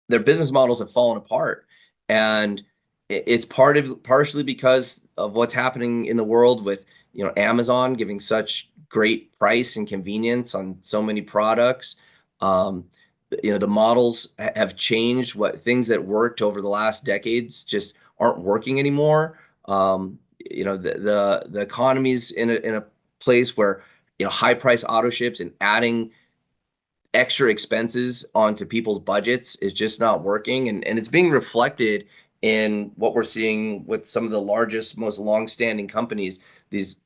their business models have fallen apart. And it's partially because of what's happening in the world with, Amazon giving such great price and convenience on so many products. Um, the models have changed. What things that worked over the last decades just aren't working anymore. The economy's in a place where, high price auto ships and adding extra expenses onto people's budgets is just not working. And it's being reflected in what we're seeing with some of the largest, most long-standing companies. These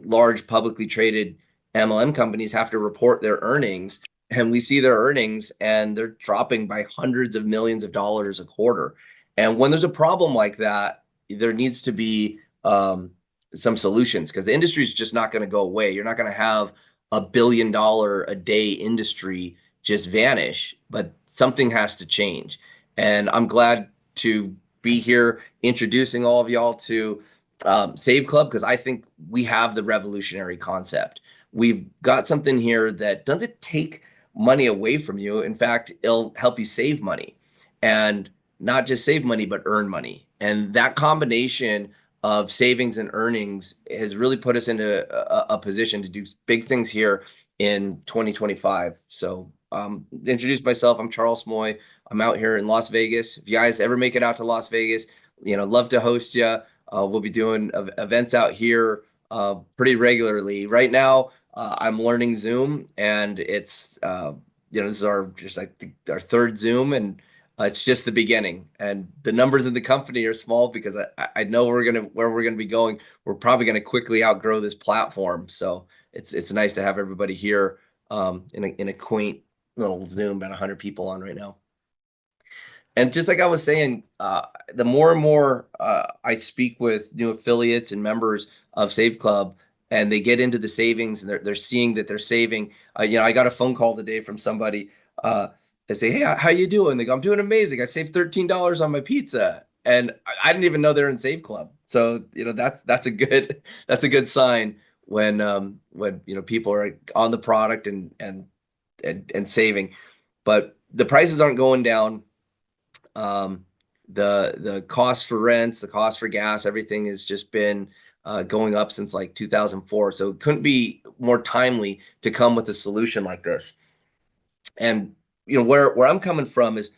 large publicly traded MLM companies have to report their earnings, and we see their earnings and they're dropping by hundreds of millions of dollars a quarter. And when there's a problem like that, there needs to be some solutions, because the industry is just not going to go away. You're not going to have $1 billion a day industry just vanish, but something has to change. And I'm glad to be here introducing all of y'all to Save Club, because I think we have the revolutionary concept. We've got something here that doesn't take money away from you. In fact, it'll help you save money, and not just save money, but earn money. And that combination of savings and earnings has really put us into a position to do big things here in 2025. So, introduce myself. I'm Charles Moy. I'm out here in Las Vegas. If you guys ever make it out to Las Vegas, love to host you. We'll be doing events out here pretty regularly. Right now, I'm learning Zoom, and it's this is our just like our third Zoom, and it's just the beginning. And the numbers in the company are small because I know where we're gonna be going. We're probably gonna quickly outgrow this platform. So it's nice to have everybody here in a quaint little Zoom, about 100 people on right now. And just like I was saying, the more and more I speak with new affiliates and members of Save Club, and they get into the savings, and they're seeing that they're saving. I got a phone call today from somebody. They say, "Hey, how you doing?" They go, "I'm doing amazing. I saved $13 on my pizza," and I didn't even know they're in Save Club. So that's a good that's a good sign when people are on the product and saving. But the prices aren't going down. um, the cost for rents, the cost for gas, everything has just been going up since like 2004. So it couldn't be more timely to come with a solution like this. And where I'm coming from is,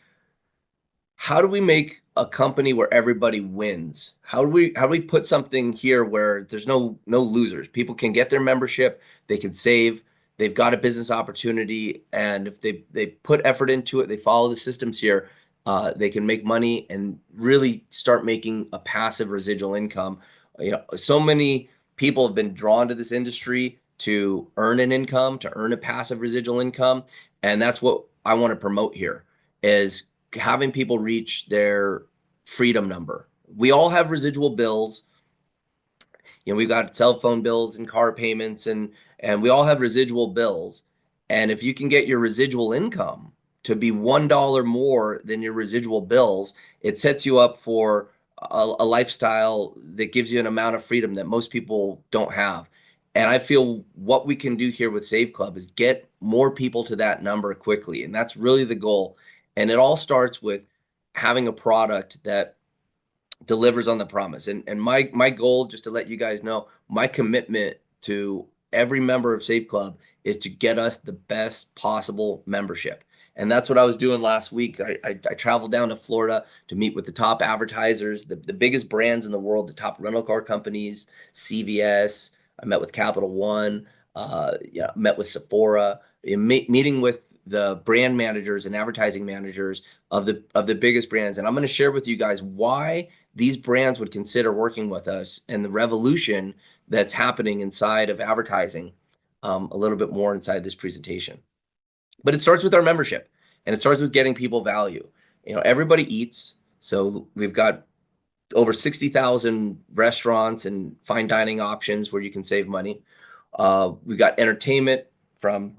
how do we make a company where everybody wins? How do we put something here where there's no losers? People can get their membership, they can save, they've got a business opportunity, and if they put effort into it, they follow the systems here, they can make money and really start making a passive residual income. So many people have been drawn to this industry to earn an income, to earn a passive residual income, and that's what I want to promote here, is having people reach their freedom number. We all have residual bills. We've got cell phone bills and car payments, and we all have residual bills. And if you can get your residual income to be $1 more than your residual bills, it sets you up for a lifestyle that gives you an amount of freedom that most people don't have. And I feel what we can do here with Save Club is get more people to that number quickly. And that's really the goal. And it all starts with having a product that delivers on the promise. And my goal, just to let you guys know, my commitment to every member of Save Club is to get us the best possible membership. And that's what I was doing last week. I traveled down to Florida to meet with the top advertisers, the biggest brands in the world, the top rental car companies, CVS. I met with Capital One. Yeah, met with Sephora. Meeting with the brand managers and advertising managers of the biggest brands. And I'm going to share with you guys why these brands would consider working with us, and the revolution that's happening inside of advertising, a little bit more inside this presentation. But it starts with our membership, and it starts with getting people value. Everybody eats. So we've got over 60,000 restaurants and fine dining options where you can save money. We've got entertainment from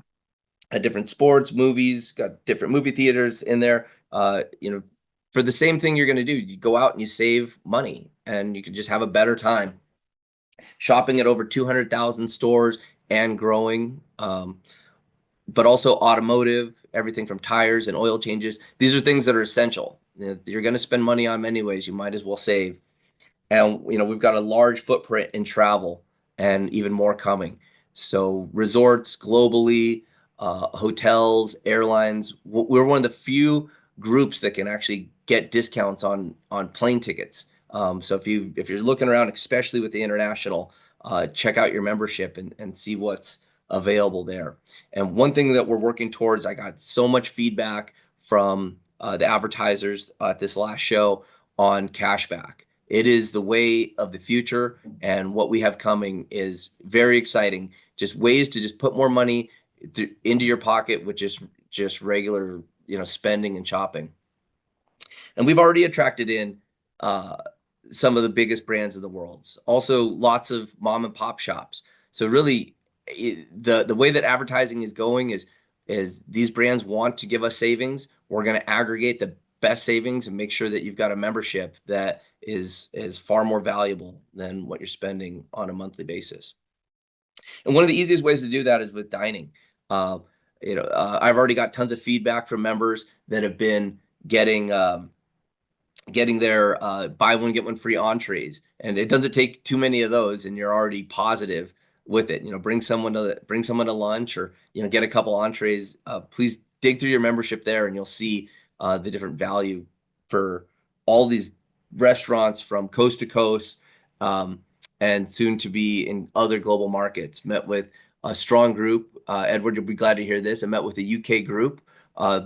different sports, movies, got different movie theaters in there. For the same thing you're going to do, you go out and you save money, and you can just have a better time shopping at over 200,000 stores and growing. but also automotive, everything from tires and oil changes. These are things that are essential. You're going to spend money on them anyways. You might as well save. And we've got a large footprint in travel and even more coming. So resorts globally, hotels, airlines. We're one of the few groups that can actually get discounts on plane tickets. So if you're looking around, especially with the international, check out your membership and see what's available there. And one thing that we're working towards, I got so much feedback from the advertisers at this last show on cashback. It is the way of the future, and what we have coming is very exciting. Just ways to just put more money into your pocket with just regular, spending and shopping. And we've already attracted in uh, some of the biggest brands in the world. Also, lots of mom and pop shops. So really, the way that advertising is going is these brands want to give us savings. We're going to aggregate the best savings and make sure that you've got a membership that is far more valuable than what you're spending on a monthly basis. And one of the easiest ways to do that is with dining. Uh, I've already got tons of feedback from members that have been getting getting their buy one get one free entrees, and it doesn't take too many of those, and you're already positive with it. Bring someone to lunch, or get a couple entrees. Please dig through your membership there, and you'll see the different value for all these restaurants from coast to coast, and soon to be in other global markets. Met with a strong group. Edward, you'll be glad to hear this. I met with a UK group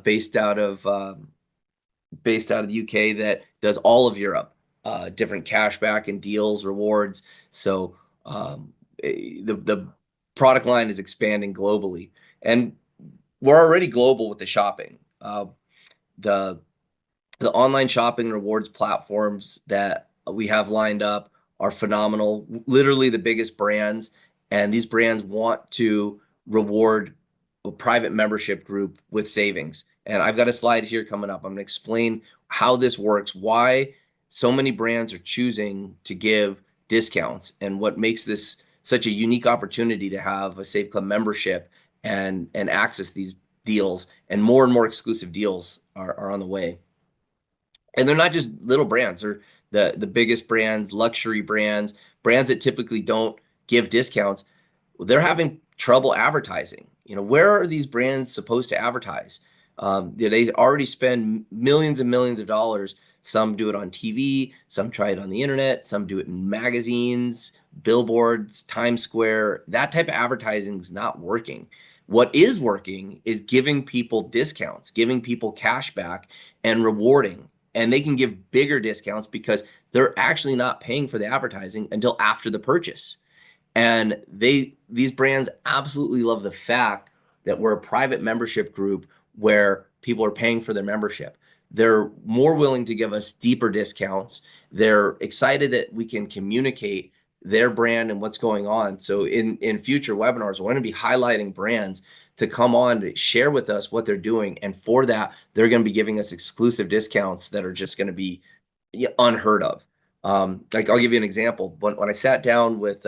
based out of the UK that does all of Europe, different cashback and deals, rewards. So the product line is expanding globally, and we're already global with the shopping. The the online shopping rewards platforms that we have lined up are phenomenal. Literally the biggest brands, and these brands want to reward a private membership group with savings. And I've got a slide here coming up. I'm going to explain how this works, why so many brands are choosing to give discounts, and what makes this such a unique opportunity to have a Save Club membership and access these deals. And more exclusive deals are on the way. And they're not just little brands; they're the biggest brands, luxury brands, brands that typically don't give discounts. They're having trouble advertising. Where are these brands supposed to advertise? They already spend millions and millions of dollars. Some do it on TV, some try it on the internet, some do it in magazines, billboards, Times Square. That type of advertising is not working. What is working is giving people discounts, giving people cash back, and rewarding. And they can give bigger discounts because they're actually not paying for the advertising until after the purchase. And these brands absolutely love the fact that we're a private membership group where people are paying for their membership. They're more willing to give us deeper discounts. They're excited that we can communicate their brand and what's going on. So in future webinars, we're going to be highlighting brands to come on to share with us what they're doing. And for that, they're going to be giving us exclusive discounts that are just going to be unheard of. Like, I'll give you an example. When I sat down with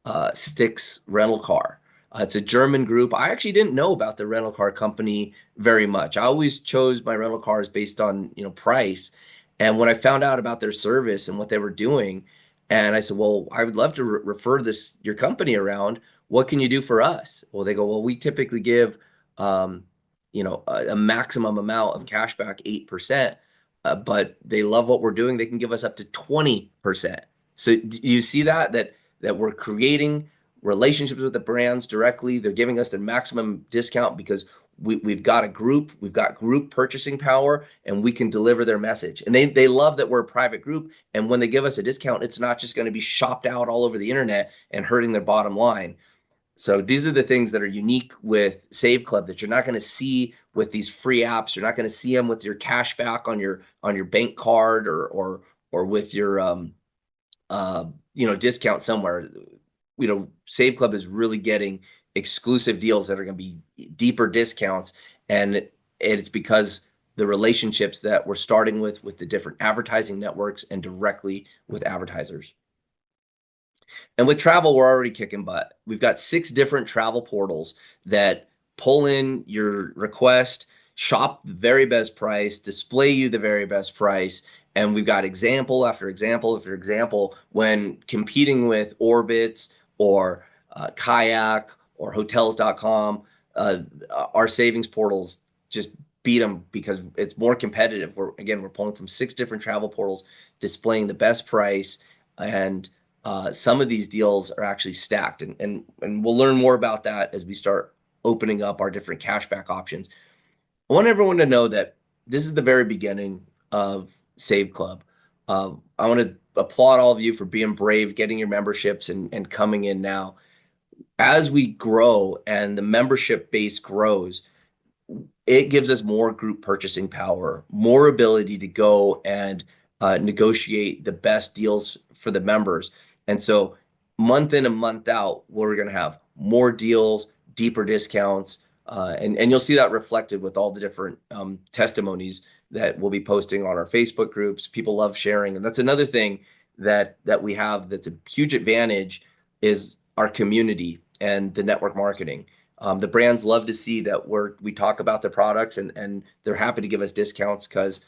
Stix Rental Car. It's a German group. I actually didn't know about the rental car company very much. I always chose my rental cars based on price. And when I found out about their service and what they were doing, and I said, "Well, I would love to refer your company around. What can you do for us?" Well, they go, "Well, we typically give, a maximum amount of cash back, 8%, but they love what we're doing. They can give us up to 20%." So do you see that we're creating relationships with the brands directly? They're giving us the maximum discount because we've got group purchasing power, and we can deliver their message. And they love that we're a private group. And when they give us a discount, it's not just going to be shopped out all over the internet and hurting their bottom line. So these are the things that are unique with Save Club that you're not going to see with these free apps. You're not going to see them with your cash back on your bank card, or with your discount somewhere. Save Club is really getting exclusive deals that are going to be deeper discounts, and it's because the relationships that we're starting with the different advertising networks and directly with advertisers. And with travel, we're already kicking butt. We've got 6 different travel portals that pull in your request, shop the very best price, display you the very best price. And we've got example after example after example when competing with Orbitz or Kayak or hotels.com. Uh, our savings portals just beat them because it's more competitive. We're pulling from 6 different travel portals, displaying the best price, and some of these deals are actually stacked, and we'll learn more about that as we start opening up our different cashback options. I want everyone to know that this is the very beginning of Save Club. I want to applaud all of you for being brave, getting your memberships and coming in now. As we grow and the membership base grows, it gives us more group purchasing power, more ability to go and negotiate the best deals for the members. And so, month in and month out, we're going to have more deals, deeper discounts, and you'll see that reflected with all the different testimonies that we'll be posting on our Facebook groups. People love sharing, and that's another thing that we have that's a huge advantage is our community and the network marketing. The brands love to see that we talk about the products and they're happy to give us discounts because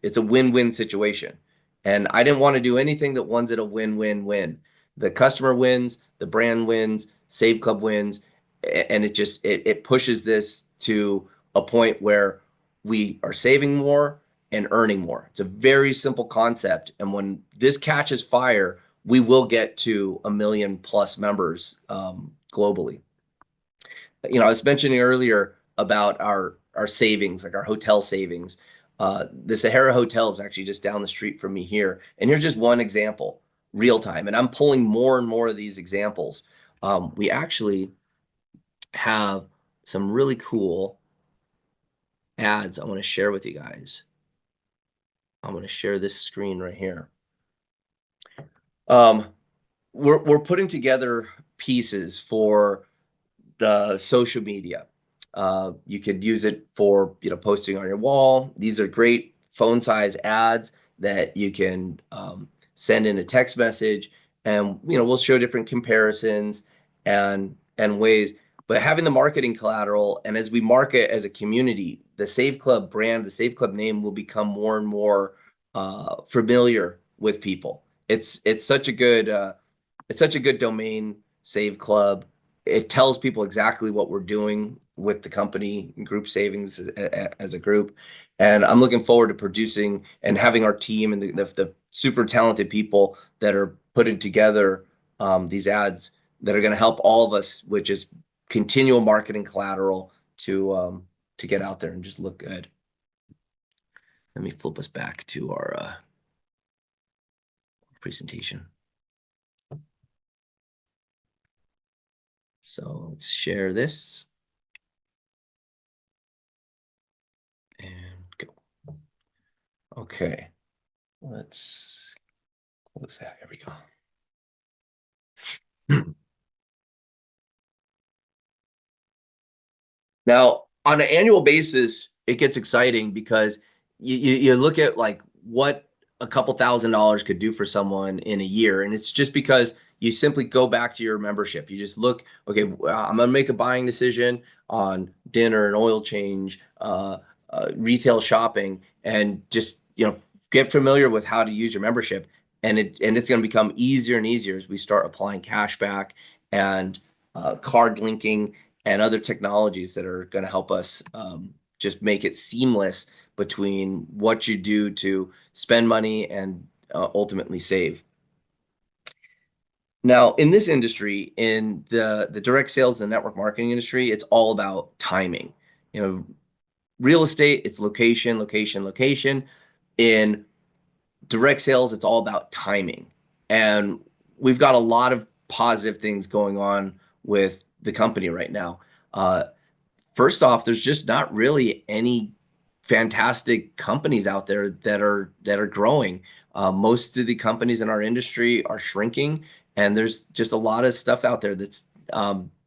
it's a win-win situation. And I didn't want to do anything that one's at a win-win-win. The customer wins, the brand wins, Save Club wins, and it pushes this to a point where we are saving more and earning more. It's a very simple concept, and when this catches fire, we will get to 1 million plus members globally. I was mentioning earlier about our savings, like our hotel savings. The Sahara Hotel is actually just down the street from me here, and here's just one example, real time. And I'm pulling more and more of these examples. We actually have some really cool ads I want to share with you guys. I'm going to share this screen right here. We're putting together pieces for the social media. You could use it for posting on your wall. These are great phone size ads that you can send in a text message, and we'll show different comparisons and ways. But having the marketing collateral, and as we market as a community, the Save Club brand, the Save Club name will become more and more familiar with people. It's such a good domain, Save Club. It tells people exactly what we're doing with the company group savings as a group. And I'm looking forward to producing and having our team and the super talented people that are putting together these ads that are going to help all of us, which is continual marketing collateral to get out there and just look good. Let me flip us back to our presentation. So let's share this and go. Okay, let's close that. Here we go. Now, on an annual basis, it gets exciting because you look at like what a couple $1,000s could do for someone in a year. And it's just because you simply go back to your membership. You just look, okay, I'm going to make a buying decision on dinner and oil change, retail shopping, and just, get familiar with how to use your membership. And it's going to become easier and easier as we start applying cash back and card linking and other technologies that are going to help us just make it seamless between what you do to spend money and ultimately save. Now, in this industry, in the direct sales and network marketing industry, it's all about timing. Real estate, it's location, location, location. In direct sales, it's all about timing. And we've got a lot of positive things going on with the company right now. First off, there's just not really any fantastic companies out there that are growing. Most of the companies in our industry are shrinking, and there's just a lot of stuff out there that's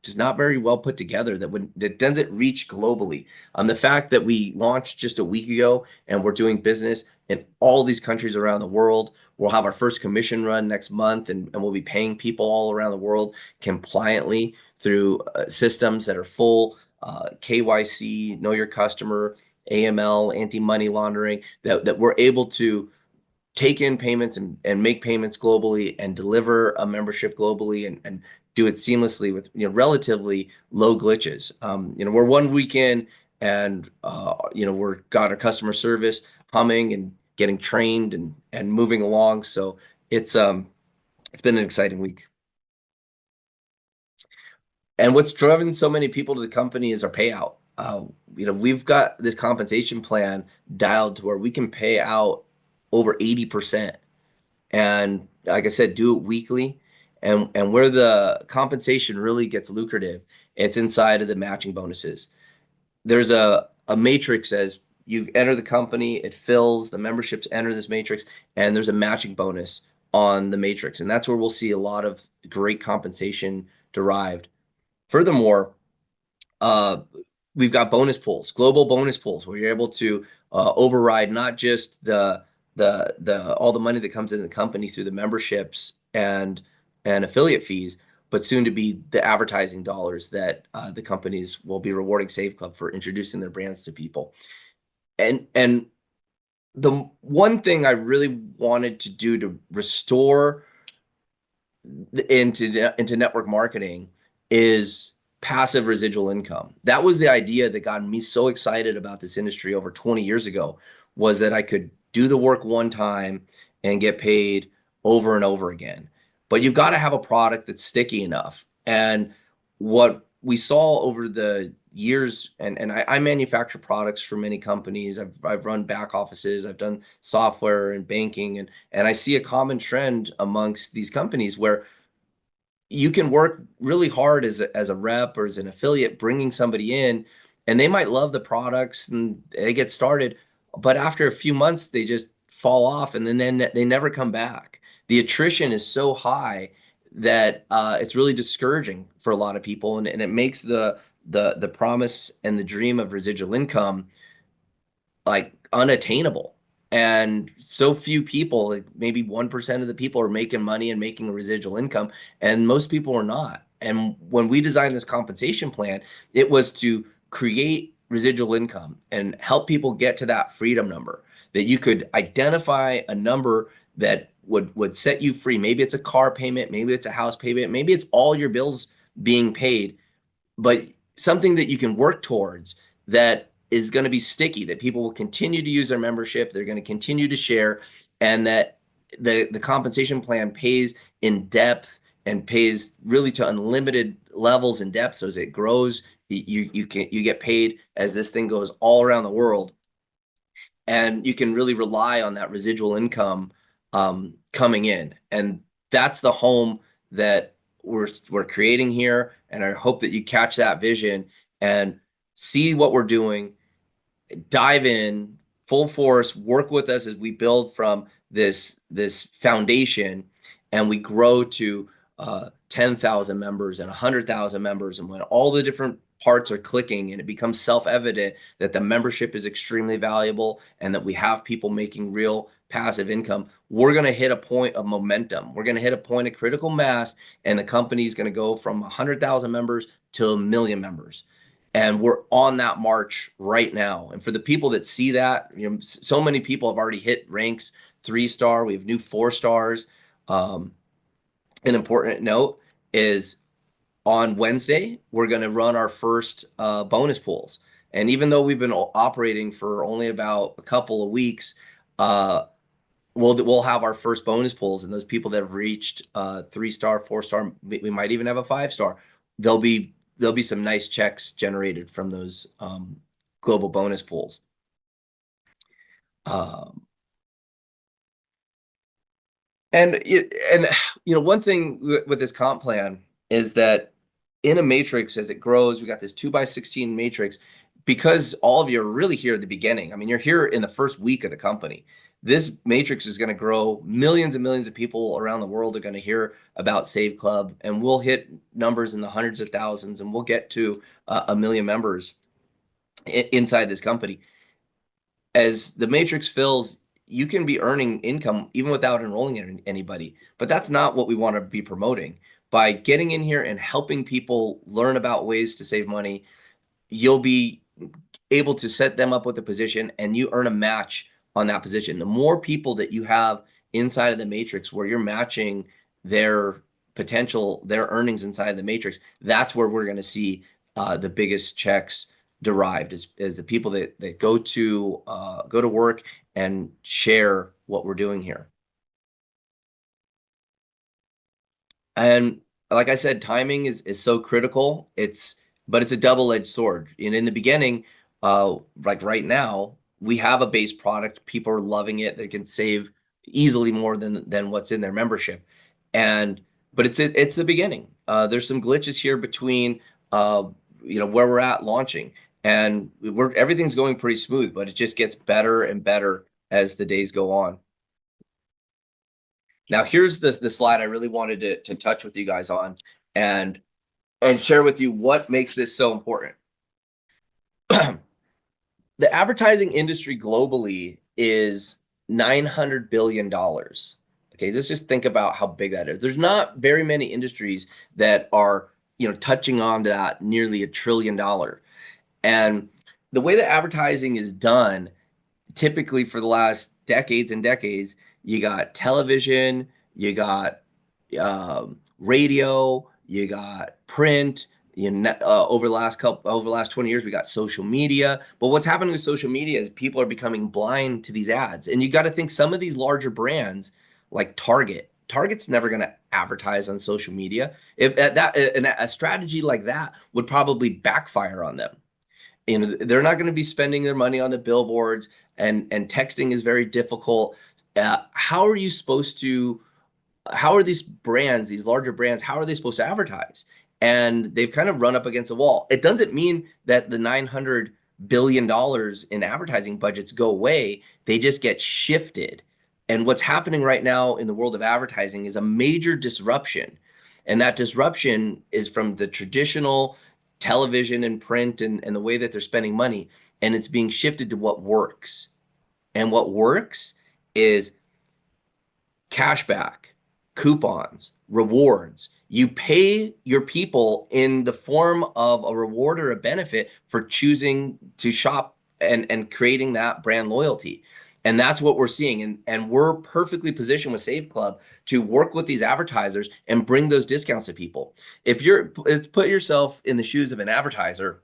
just not very well put together that doesn't reach globally. The fact that we launched just a week ago and we're doing business in all these countries around the world. We'll have our first commission run next month, and we'll be paying people all around the world compliantly through systems that are full. KYC, know your customer, AML, anti-money laundering, that we're able to take in payments and make payments globally and deliver a membership globally and do it seamlessly with relatively low glitches. We're 1 week in and we're got our customer service humming and getting trained and moving along. So it's been an exciting week. And what's driven so many people to the company is our payout. We've got this compensation plan dialed to where we can pay out over 80%. And like I said, do it weekly. And where the compensation really gets lucrative, it's inside of the matching bonuses. There's a matrix as you enter the company, it fills, the memberships enter this matrix, and there's a matching bonus on the matrix. And that's where we'll see a lot of great compensation derived. Furthermore, uh, we've got bonus pools, global bonus pools, where you're able to override not just the all the money that comes into the company through the memberships and affiliate fees, but soon to be the advertising dollars that the companies will be rewarding Save Club for introducing their brands to people. And the one thing I really wanted to do to restore into network marketing is passive residual income. That was the idea that got me so excited about this industry over 20 years ago, was that I could do the work one time and get paid over and over again. But you've got to have a product that's sticky enough. And what we saw over the years, and I manufacture products for many companies. I've run back offices, I've done software and banking, and I see a common trend amongst these companies where you can work really hard as a rep or as an affiliate, bringing somebody in, and they might love the products and they get started, but after a few months, they just fall off and then they never come back. The attrition is so high that it's really discouraging for a lot of people, and it makes the promise and the dream of residual income like unattainable. And so few people, like maybe 1% of the people are making money and making a residual income, and most people are not. And when we designed this compensation plan, it was to create residual income and help people get to that freedom number, that you could identify a number that would set you free. Maybe it's a car payment, maybe it's a house payment, maybe it's all your bills being paid, but something that you can work towards that is going to be sticky, that people will continue to use their membership, they're going to continue to share, and that the compensation plan pays in depth and pays really to unlimited levels in depth. So as it grows, you get paid as this thing goes all around the world, and you can really rely on that residual income coming in. And that's the home that we're creating here. And I hope that you catch that vision and see what we're doing, dive in full force, work with us as we build from this foundation and we grow to 10,000 members and 100,000 members. And when all the different parts are clicking and it becomes self-evident that the membership is extremely valuable and that we have people making real passive income, we're going to hit a point of momentum. We're going to hit a point of critical mass, and the company is going to go from 100,000 members to 1 million members. And we're on that march right now. And for the people that see that, so many people have already hit ranks 3-star. We have new 4-stars. An important note is on Wednesday, we're going to run our first bonus pools. And even though we've been operating for only about a couple of weeks, we'll have our first bonus pools, and those people that have reached 3-star, 4-star, we might even have a 5-star. There'll be some nice checks generated from those global bonus pools. And one thing with this comp plan is that in a matrix, as it grows, we got this 2x16 matrix, because all of you are really here at the beginning. I mean, you're here in the first week of the company. This matrix is going to grow. Millions and millions of people around the world are going to hear about Save Club, and we'll hit numbers in the hundreds of thousands, and we'll get to 1 million members inside this company. As the matrix fills, you can be earning income even without enrolling anybody, but that's not what we want to be promoting. By getting in here and helping people learn about ways to save money, you'll be able to set them up with a position and you earn a match on that position. The more people that you have inside of the matrix where you're matching their potential, their earnings inside the matrix, that's where we're going to see the biggest checks derived is the people that go to work and share what we're doing here. And like I said, timing is so critical. But it's a double-edged sword. And in the beginning, like right now, we have a base product. People are loving it. They can save easily more than what's in their membership. And but it's the beginning. There's some glitches here between where we're at launching, and we're everything's going pretty smooth, but it just gets better and better as the days go on. Now, here's the slide I really wanted to touch with you guys on and share with you what makes this so important. The advertising industry globally is $900 billion. Okay, let's just think about how big that is. There's not very many industries that are, touching on that nearly $1 trillion. And the way that advertising is done typically for the last decades and decades, you got television, you got radio, you got print. Over the last 20 years, we got social media. But what's happening with social media is people are becoming blind to these ads. And you got to think some of these larger brands like Target's never going to advertise on social media. If a strategy like that would probably backfire on them. They're not going to be spending their money on the billboards, and texting is very difficult. How are you supposed to how are these brands, these larger brands, how are they supposed to advertise? And they've kind of run up against a wall. It doesn't mean that the $900 billion in advertising budgets go away. They just get shifted. And what's happening right now in the world of advertising is a major disruption. And that disruption is from the traditional television and print and the way that they're spending money. And it's being shifted to what works. And what works is cashback, coupons, rewards. You pay your people in the form of a reward or a benefit for choosing to shop and creating that brand loyalty. And that's what we're seeing. And we're perfectly positioned with Save Club to work with these advertisers and bring those discounts to people. Put yourself in the shoes of an advertiser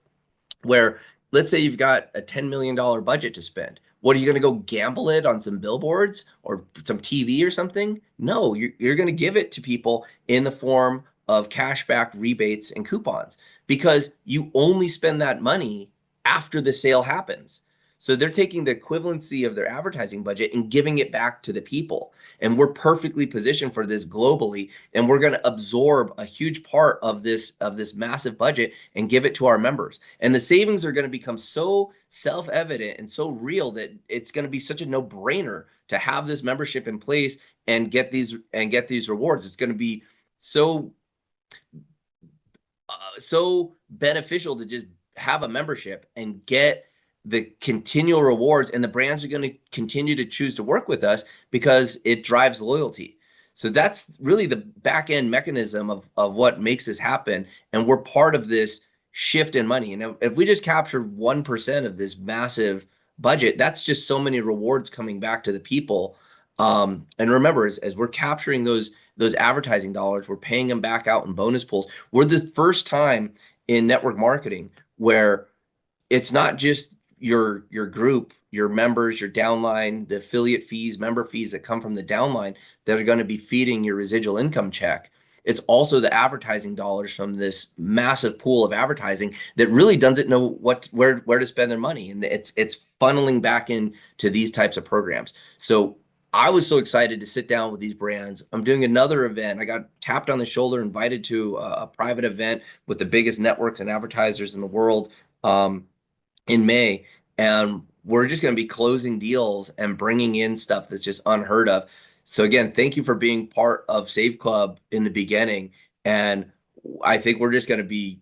where let's say you've got a $10 million budget to spend. What are you going to go gamble it on some billboards or some TV or something? No, you're going to give it to people in the form of cashback rebates and coupons because you only spend that money after the sale happens. So they're taking the equivalency of their advertising budget and giving it back to the people. And we're perfectly positioned for this globally. And we're going to absorb a huge part of this massive budget and give it to our members. And the savings are going to become so self-evident and so real that it's going to be such a no-brainer to have this membership in place and get these rewards. It's going to be so so beneficial to just have a membership and get the continual rewards, and the brands are going to continue to choose to work with us because it drives loyalty. So that's really the back end mechanism of what makes this happen. And we're part of this shift in money. And if we just capture 1% of this massive budget, that's just so many rewards coming back to the people. And remember, as we're capturing those advertising dollars, we're paying them back out in bonus pools. We're the first time in network marketing where it's not just your group, your members, your downline, the affiliate fees, member fees that come from the downline that are going to be feeding your residual income check. It's also the advertising dollars from this massive pool of advertising that really doesn't know where to spend their money, and it's funneling back into these types of programs. So I was so excited to sit down with these brands. I'm doing another event. I got tapped on the shoulder, invited to a private event with the biggest networks and advertisers in the world. In May, and we're just going to be closing deals and bringing in stuff that's just unheard of. So again, thank you for being part of Save Club in the beginning, and I think we're just going to be,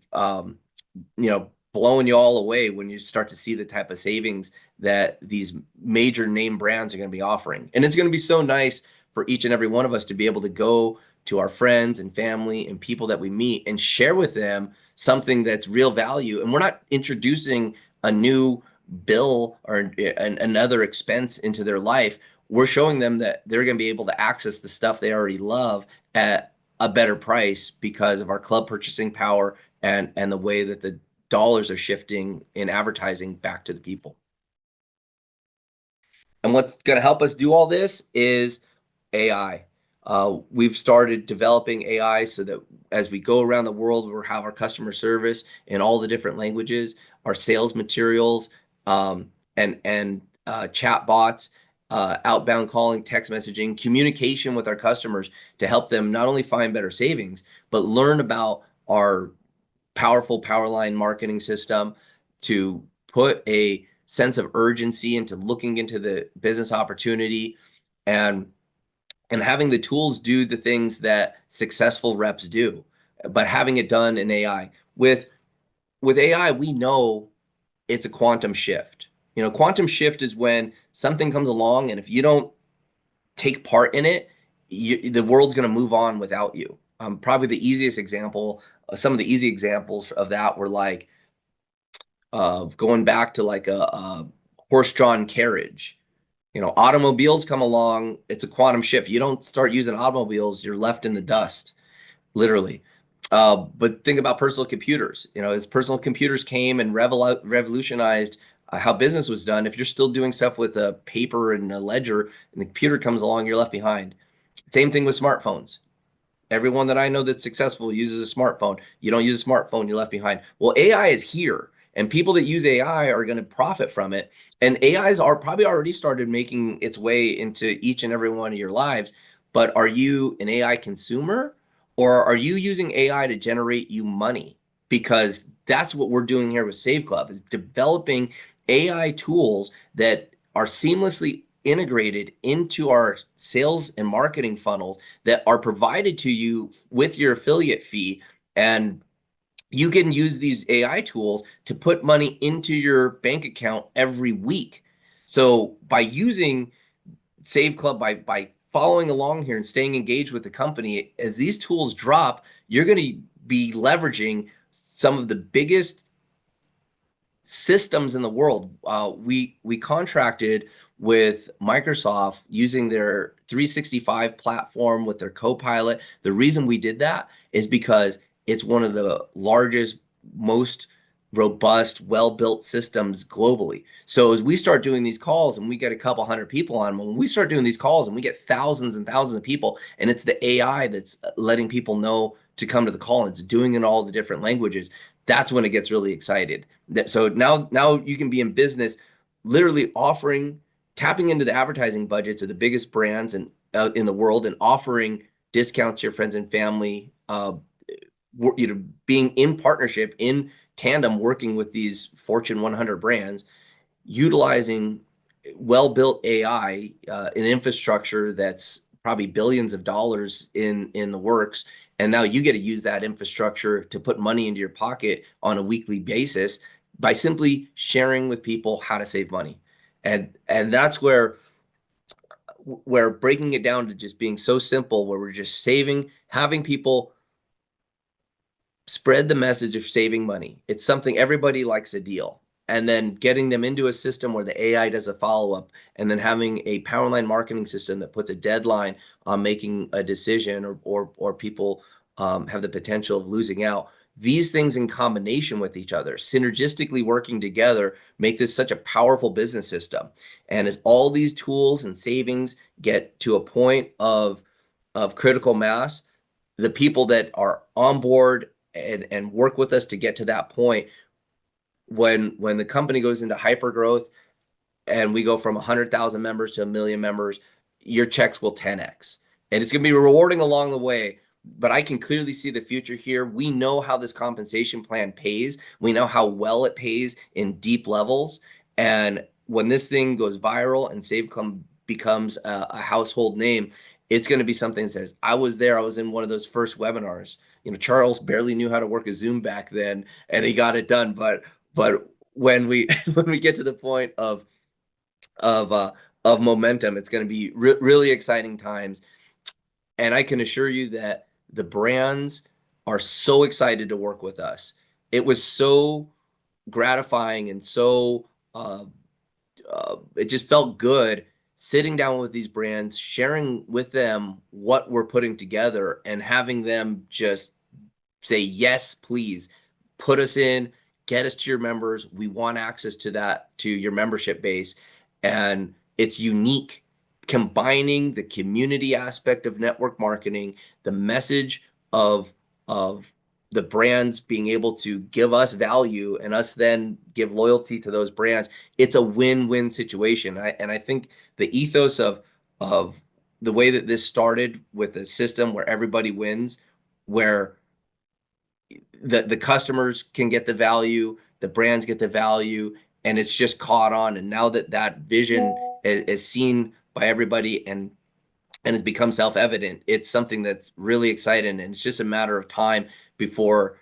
blowing you all away when you start to see the type of savings that these major name brands are going to be offering. And it's going to be so nice for each and every one of us to be able to go to our friends and family and people that we meet and share with them something that's real value. And we're not introducing a new bill or another expense into their life. We're showing them that they're going to be able to access the stuff they already love at a better price because of our club purchasing power and the way that the dollars are shifting in advertising back to the people. And what's going to help us do all this is AI. We've started developing AI so that as we go around the world, we'll have our customer service in all the different languages, our sales materials, and chat bots, outbound calling, text messaging, communication with our customers to help them not only find better savings, but learn about our powerful power line marketing system to put a sense of urgency into looking into the business opportunity and and having the tools do the things that successful reps do, but having it done in AI. With AI, we know it's a quantum shift. You know, quantum shift is when something comes along, and if you don't take part in it, the world's going to move on without you. Probably the easiest example, some of the easy examples of that were like of going back to like a horse-drawn carriage. You know, automobiles come along, it's a quantum shift. You don't start using automobiles, you're left in the dust, literally. But think about personal computers. You know, as personal computers came and revolutionized how business was done, if you're still doing stuff with a paper and a ledger and the computer comes along, you're left behind. Same thing with smartphones. Everyone that I know that's successful uses a smartphone. You don't use a smartphone, you're left behind. Well, AI is here, and people that use AI are going to profit from it. And AIs are probably already started making its way into each and every one of your lives. But are you an AI consumer, or are you using AI to generate you money? Because that's what we're doing here with Save Club is developing AI tools that are seamlessly integrated into our sales and marketing funnels that are provided to you with your affiliate fee. And you can use these AI tools to put money into your bank account every week. So by using Save Club, by following along here and staying engaged with the company, as these tools drop, you're going to be leveraging some of the biggest systems in the world. We contracted with Microsoft using their 365 platform with their Copilot. The reason we did that is because it's one of the largest, most robust, well-built systems globally. So as we start doing these calls and we get a couple hundred people on them, when we start doing these calls and we get thousands and thousands of people, and it's the AI that's letting people know to come to the call, and it's doing it in all the different languages, that's when it gets really excited. So now you can be in business, literally offering, tapping into the advertising budgets of the biggest brands in the world and offering discounts to your friends and family. Being in partnership, in tandem, working with these Fortune 100 brands, utilizing well-built AI, an infrastructure that's probably billions of dollars in the works, and now you get to use that infrastructure to put money into your pocket on a weekly basis by simply sharing with people how to save money. And that's where we're breaking it down to just being so simple, where we're just saving, having people spread the message of saving money. It's something everybody likes a deal. And then getting them into a system where the AI does a follow-up, and then having a power line marketing system that puts a deadline on making a decision, or people have the potential of losing out. These things in combination with each other, synergistically working together, make this such a powerful business system. And as all these tools and savings get to a point of critical mass, the people that are on board and work with us to get to that point, when the company goes into hyper growth and we go from 100,000 members to 1 million members, your checks will 10x, and it's going to be rewarding along the way. But I can clearly see the future here. We know how this compensation plan pays. We know how well it pays in deep levels. And when this thing goes viral and SaveClub becomes a household name, it's going to be something that says, I was there. I was in one of those first webinars. You know, Charles barely knew how to work a Zoom back then, and he got it done. But when we when we get to the point of momentum, it's going to be really exciting times. And I can assure you that the brands are so excited to work with us. It was so gratifying and so it just felt good sitting down with these brands, sharing with them what we're putting together, and having them just say, yes, please put us in, get us to your members. We want access to that, to your membership base. And it's unique, combining the community aspect of network marketing, the message of, of the brands being able to give us value and us then give loyalty to those brands. It's a win-win situation. And I think the ethos of the way that this started with a system where everybody wins, where the customers can get the value, the brands get the value, and it's just caught on. And now that that vision is seen by everybody and it's become self-evident, it's something that's really exciting, and it's just a matter of time before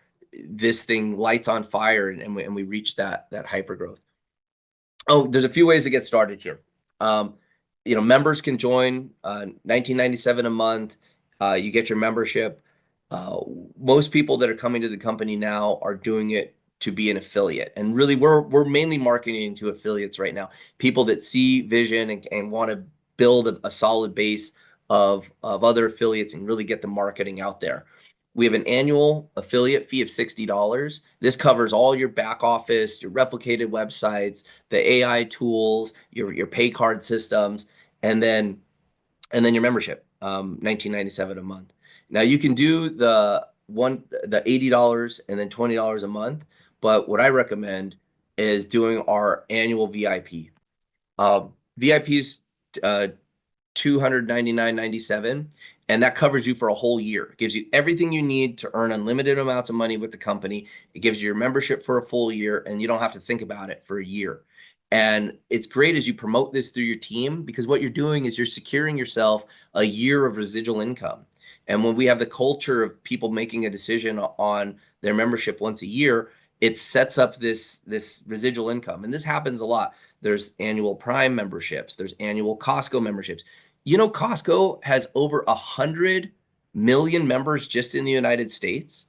this thing lights on fire and we reach that hyper growth. Oh, there's a few ways to get started here. Um, members can join 1997 a month. You get your membership. Uh, Most people that are coming to the company now are doing it to be an affiliate, and really, we're mainly marketing to affiliates right now. People that see vision and want to build a solid base of other affiliates and really get the marketing out there. We have an annual affiliate fee of $60. This covers all your back office, your replicated websites, the AI tools, your pay card systems, and then your membership, 1997 a month. Now you can do the $80 and then $20 a month, but what I recommend is doing our annual VIP. VIP's uh, 299.97, and that covers you for a whole year. It gives you everything you need to earn unlimited amounts of money with the company. It gives you your membership for a full year, and you don't have to think about it for a year. And it's great as you promote this through your team, because what you're doing is you're securing yourself a year of residual income. And when we have the culture of people making a decision on their membership once a year, it sets up this residual income. And this happens a lot. There's annual Prime memberships, there's annual Costco memberships. Costco has over 100 million members just in the United States.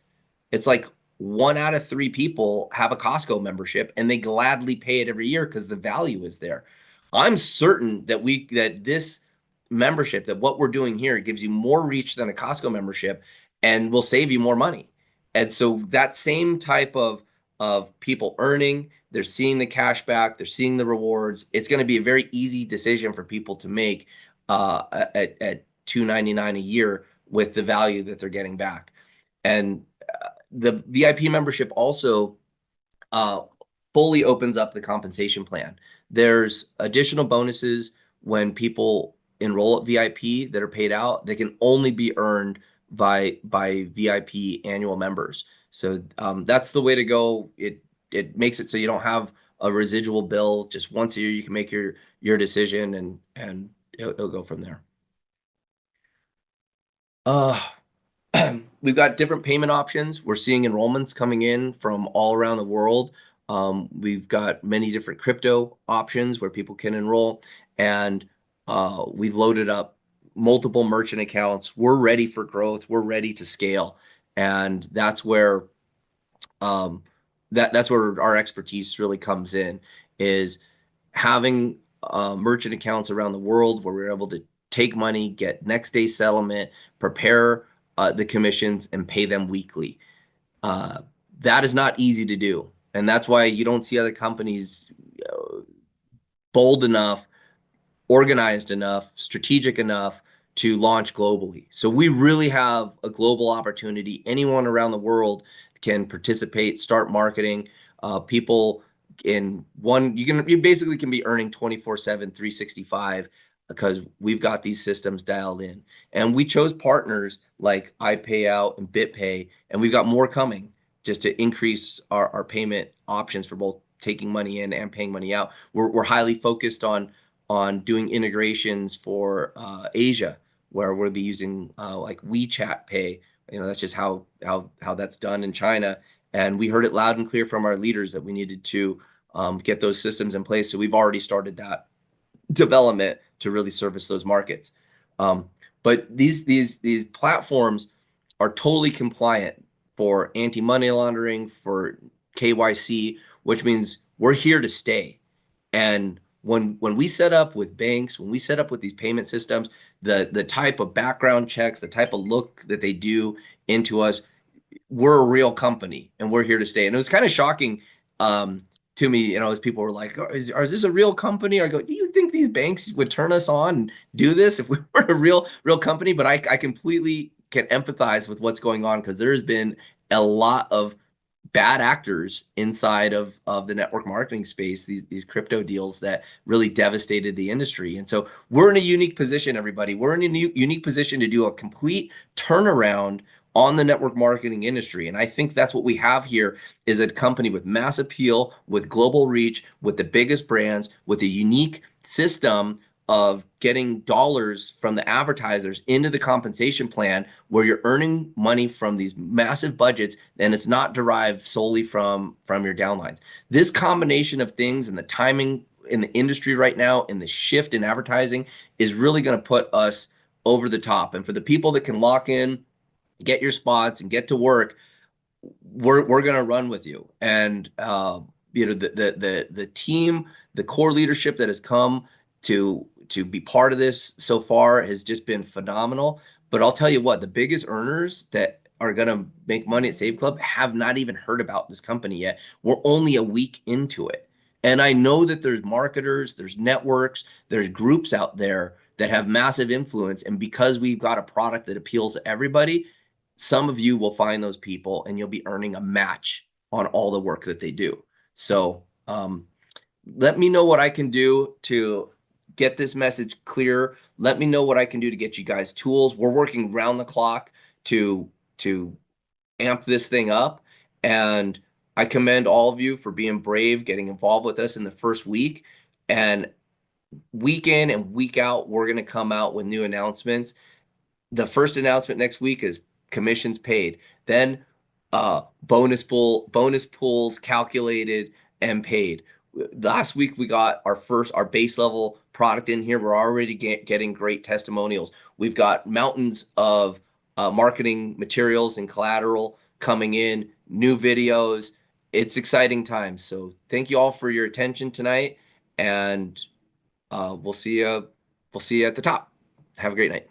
It's like 1 out of 3 people have a Costco membership, and they gladly pay it every year because the value is there. I'm certain that this membership, that what we're doing here, gives you more reach than a Costco membership and will save you more money. And so that same type of people earning, they're seeing the cash back, they're seeing the rewards. It's going to be a very easy decision for people to make at $299 a year with the value that they're getting back. And the VIP membership also uh, fully opens up the compensation plan. There's additional bonuses when people enroll at VIP that are paid out. They can only be earned by VIP annual members. So that's the way to go. It makes it so you don't have a residual bill. Just once a year, you can make your decision, and it'll go from there. Uh, We've got different payment options. We're seeing enrollments coming in from all around the world. We've got many different crypto options where people can enroll, and we've loaded up multiple merchant accounts. We're ready for growth. We're ready to scale, and um, that's where our expertise really comes in, is having merchant accounts around the world where we're able to take money, get next day settlement, prepare the commissions, and pay them weekly. Uh, that is not easy to do. And that's why you don't see other companies bold enough, organized enough, strategic enough to launch globally. So we really have a global opportunity. Anyone around the world can participate, start marketing. People in one, you basically can be earning 24/7, 365, because we've got these systems dialed in. And we chose partners like iPayout and BitPay, and we've got more coming just to increase our payment options for both taking money in and paying money out. We're highly focused on doing integrations for Asia, where we'll be using like WeChat Pay. That's just how that's done in China. And we heard it loud and clear from our leaders that we needed to get those systems in place. So we've already started that development to really service those markets. Um, But these platforms are totally compliant for anti-money laundering, for KYC, which means we're here to stay. And when we set up with banks, when we set up with these payment systems, the type of background checks, the type of look that they do into us, we're a real company and we're here to stay. And it was kind of shocking to me, as people were like, is this a real company? I go, do you think these banks would turn us on and do this if we were a real company? But I completely can empathize with what's going on because there's been a lot of bad actors inside of the network marketing space, these crypto deals that really devastated the industry. And so we're in a unique position, everybody. We're in a unique position to do a complete turnaround on the network marketing industry. And I think that's what we have here is a company with mass appeal, with global reach, with the biggest brands, with a unique system of getting dollars from the advertisers into the compensation plan where you're earning money from these massive budgets and it's not derived solely from your downlines. This combination of things and the timing in the industry right now and the shift in advertising is really going to put us over the top. And for the people that can lock in, get your spots and get to work, we're going to run with you. And the team, the core leadership that has come to be part of this so far has just been phenomenal. But I'll tell you what, the biggest earners that are going to make money at Save Club have not even heard about this company yet. We're only a week into it. And I know that there's marketers, there's networks, there's groups out there that have massive influence. And because we've got a product that appeals to everybody, some of you will find those people and you'll be earning a match on all the work that they do. So let me know what I can do to get this message clear. Let me know what I can do to get you guys tools. We're working round the clock to amp this thing up. And I commend all of you for being brave, getting involved with us in the first week. And week in and week out, we're going to come out with new announcements. The first announcement next week is commissions paid. Then bonus pools calculated and paid. Last week we got our base level product in here. We're already getting great testimonials. We've got mountains of marketing materials and collateral coming in, new videos. It's exciting times. So thank you all for your attention tonight, and we'll see you at the top. Have a great night.